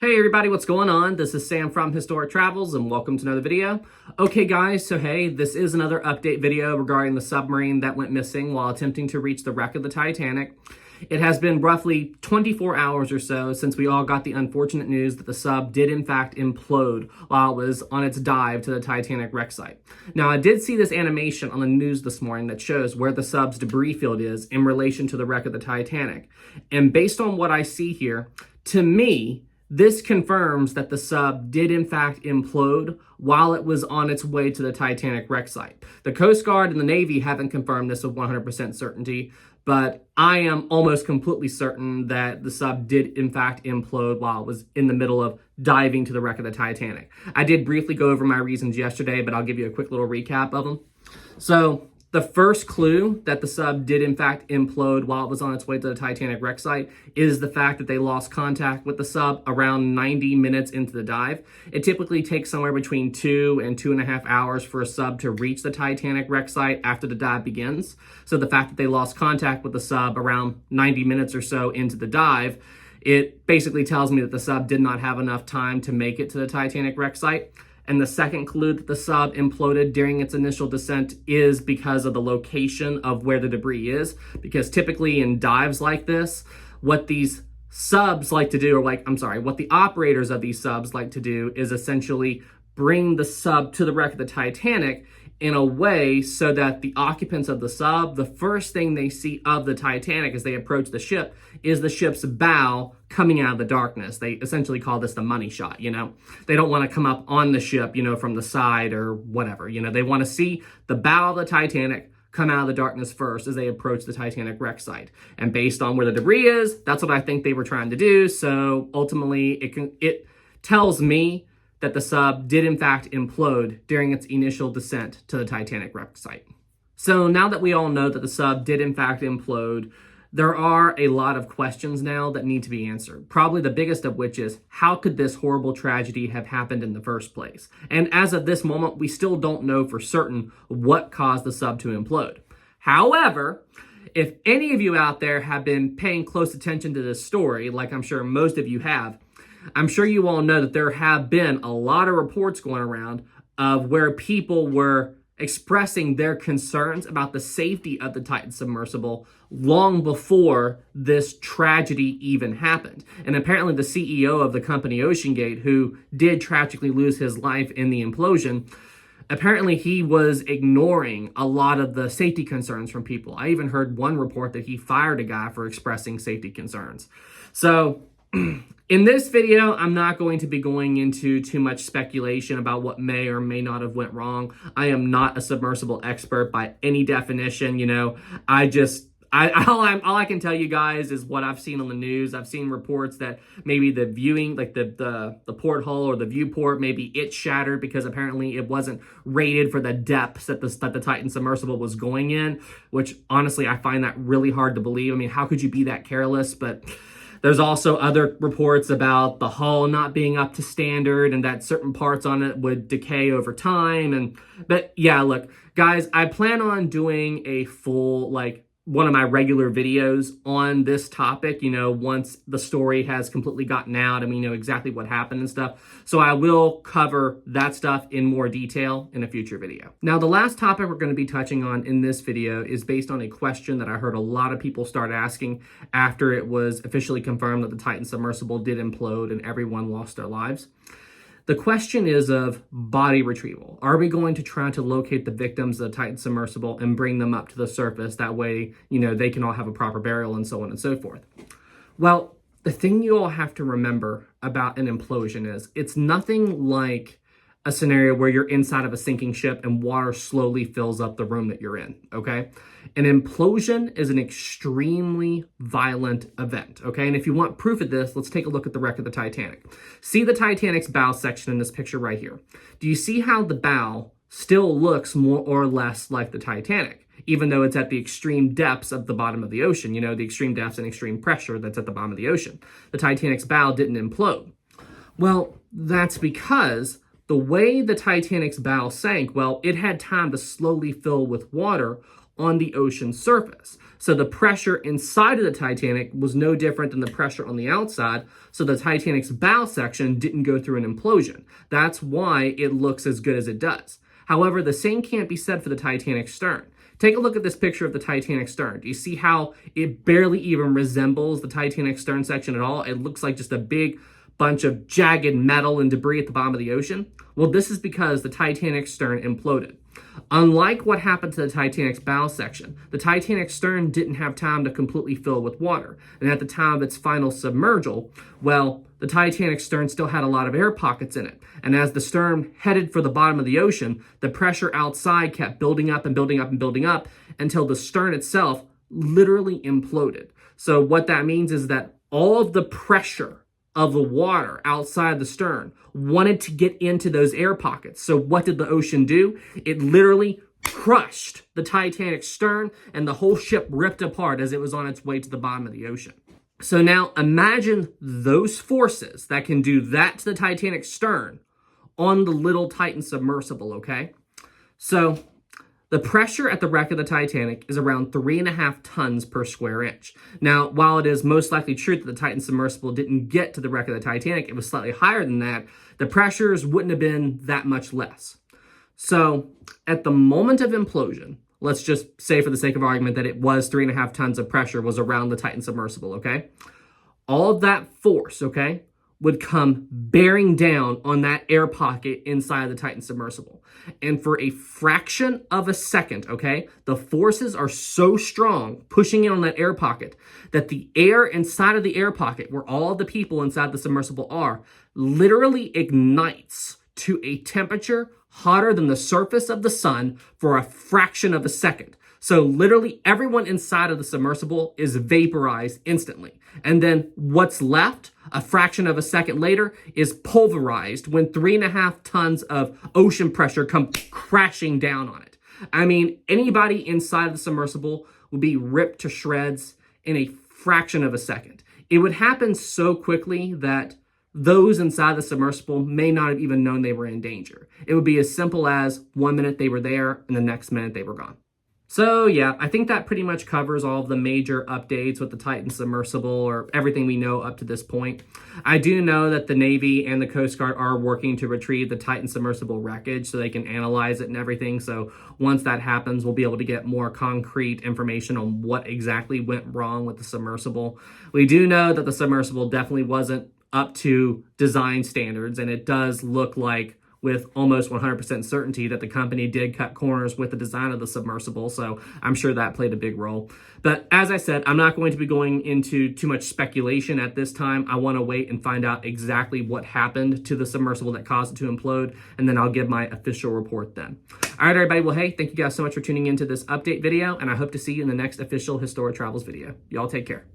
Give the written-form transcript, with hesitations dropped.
Hey everybody, what's going on? This is Sam from Historic Travels and welcome to another video. Okay guys, so hey, this is another update video regarding the submarine that went missing while attempting to reach the wreck of the Titanic. It has been roughly 24 hours or so since we all got the unfortunate news that the sub did in fact implode while it was on its dive to the Titanic wreck site. Now I did see this animation on the news this morning that shows where the sub's debris field is in relation to the wreck of the Titanic. And based on what I see here, to me, this confirms that the sub did in fact implode while it was on its way to the Titanic wreck site. The Coast Guard and the Navy haven't confirmed this with 100% certainty, but I am almost completely certain that the sub did in fact implode while it was in the middle of diving to the wreck of the Titanic. I did briefly go over my reasons yesterday, but I'll give you a quick little recap of them. So, the first clue that the sub did in fact implode while it was on its way to the Titanic wreck site is the fact that they lost contact with the sub around 90 minutes into the dive. It typically takes somewhere between 2 and 2.5 hours for a sub to reach the Titanic wreck site after the dive begins. So the fact that they lost contact with the sub around 90 minutes or so into the dive, it basically tells me that the sub did not have enough time to make it to the Titanic wreck site. And the second clue that the sub imploded during its initial descent is because of the location of where the debris is. Because typically in dives like this, what these subs like to do, what the operators of these subs like to do is essentially bring the sub to the wreck of the Titanic in a way so that the occupants of the sub, the first thing they see of the Titanic as they approach the ship is the ship's bow coming out of the darkness. They essentially call this the money shot, you know? They don't want to come up on the ship, you know, from the side or whatever, you know? They want to see the bow of the Titanic come out of the darkness first as they approach the Titanic wreck site. And based on where the debris is, that's what I think they were trying to do. So ultimately, it tells me that the sub did in fact implode during its initial descent to the Titanic wreck site. So now that we all know that the sub did in fact implode, there are a lot of questions now that need to be answered. Probably the biggest of which is, how could this horrible tragedy have happened in the first place? And as of this moment, we still don't know for certain what caused the sub to implode. However, if any of you out there have been paying close attention to this story, like I'm sure most of you have, I'm sure you all know that there have been a lot of reports going around of where people were expressing their concerns about the safety of the Titan submersible long before this tragedy even happened. And apparently the CEO of the company OceanGate, who did tragically lose his life in the implosion, apparently he was ignoring a lot of the safety concerns from people. I even heard one report that he fired a guy for expressing safety concerns. So in this video, I'm not going to be going into too much speculation about what may or may not have went wrong. I am not a submersible expert by any definition, you know. All I can tell you guys is what I've seen on the news. I've seen reports that maybe the viewing, like the porthole or the viewport, maybe it shattered because apparently it wasn't rated for the depths that the Titan submersible was going in, which honestly, I find that really hard to believe. I mean, how could you be that careless? But there's also other reports about the hull not being up to standard and that certain parts on it would decay over time. But yeah, look, guys, I plan on doing a full, one of my regular videos on this topic, you know, once the story has completely gotten out and we know exactly what happened and stuff. So I will cover that stuff in more detail in a future video. Now, the last topic we're going to be touching on in this video is based on a question that I heard a lot of people start asking after it was officially confirmed that the Titan submersible did implode and everyone lost their lives. The question is of body retrieval. Are we going to try to locate the victims of the Titan submersible and bring them up to the surface? That way, you know, they can all have a proper burial and so on and so forth. Well, the thing you all have to remember about an implosion is it's nothing like a scenario where you're inside of a sinking ship and water slowly fills up the room that you're in, okay? An implosion is an extremely violent event, okay? And if you want proof of this, let's take a look at the wreck of the Titanic. See the Titanic's bow section in this picture right here. Do you see how the bow still looks more or less like the Titanic, even though it's at the extreme depths of the bottom of the ocean, you know, the extreme depths and extreme pressure that's at the bottom of the ocean? The Titanic's bow didn't implode. Well, that's because the way the Titanic's bow sank, well, it had time to slowly fill with water on the ocean surface. So the pressure inside of the Titanic was no different than the pressure on the outside, so the Titanic's bow section didn't go through an implosion. That's why it looks as good as it does. However, the same can't be said for the Titanic's stern. Take a look at this picture of the Titanic stern. Do you see how it barely even resembles the Titanic stern section at all? It looks like just a big bunch of jagged metal and debris at the bottom of the ocean. Well, this is because the Titanic stern imploded. Unlike what happened to the Titanic's bow section, the Titanic stern didn't have time to completely fill with water. And at the time of its final submergal, well, the Titanic stern still had a lot of air pockets in it. And as the stern headed for the bottom of the ocean, the pressure outside kept building up and building up and building up until the stern itself literally imploded. So what that means is that all of the pressure of the water outside the stern wanted to get into those air pockets. So what did the ocean do? It literally crushed the Titanic stern, and the whole ship ripped apart as it was on its way to the bottom of the ocean. So now imagine those forces that can do that to the Titanic stern on the little Titan submersible, okay? So the pressure at the wreck of the Titanic is around 3.5 tons per square inch. Now, while it is most likely true that the Titan submersible didn't get to the wreck of the Titanic, it was slightly higher than that, the pressures wouldn't have been that much less. So at the moment of implosion, let's just say for the sake of argument that it was 3.5 tons of pressure was around the Titan submersible, okay? All of that force, okay, would come bearing down on that air pocket inside of the Titan submersible. And for a fraction of a second, okay, the forces are so strong pushing in on that air pocket that the air inside of the air pocket, where all the people inside the submersible are, literally ignites to a temperature hotter than the surface of the sun for a fraction of a second. So literally everyone inside of the submersible is vaporized instantly. And then what's left, a fraction of a second later, is pulverized when 3.5 tons of ocean pressure come crashing down on it. I mean, anybody inside of the submersible would be ripped to shreds in a fraction of a second. It would happen so quickly that those inside the submersible may not have even known they were in danger. It would be as simple as 1 minute they were there and the next minute they were gone. So yeah, I think that pretty much covers all of the major updates with the Titan submersible, or everything we know up to this point. I do know that the Navy and the Coast Guard are working to retrieve the Titan submersible wreckage so they can analyze it and everything. So once that happens, we'll be able to get more concrete information on what exactly went wrong with the submersible. We do know that the submersible definitely wasn't up to design standards, and it does look like with almost 100% certainty that the company did cut corners with the design of the submersible, so I'm sure that played a big role. But as I said, I'm not going to be going into too much speculation at this time. I want to wait and find out exactly what happened to the submersible that caused it to implode, and then I'll give my official report then. All right, everybody, well, hey, thank you guys so much for tuning into this update video, and I hope to see you in the next official Historic Travels video. Y'all take care.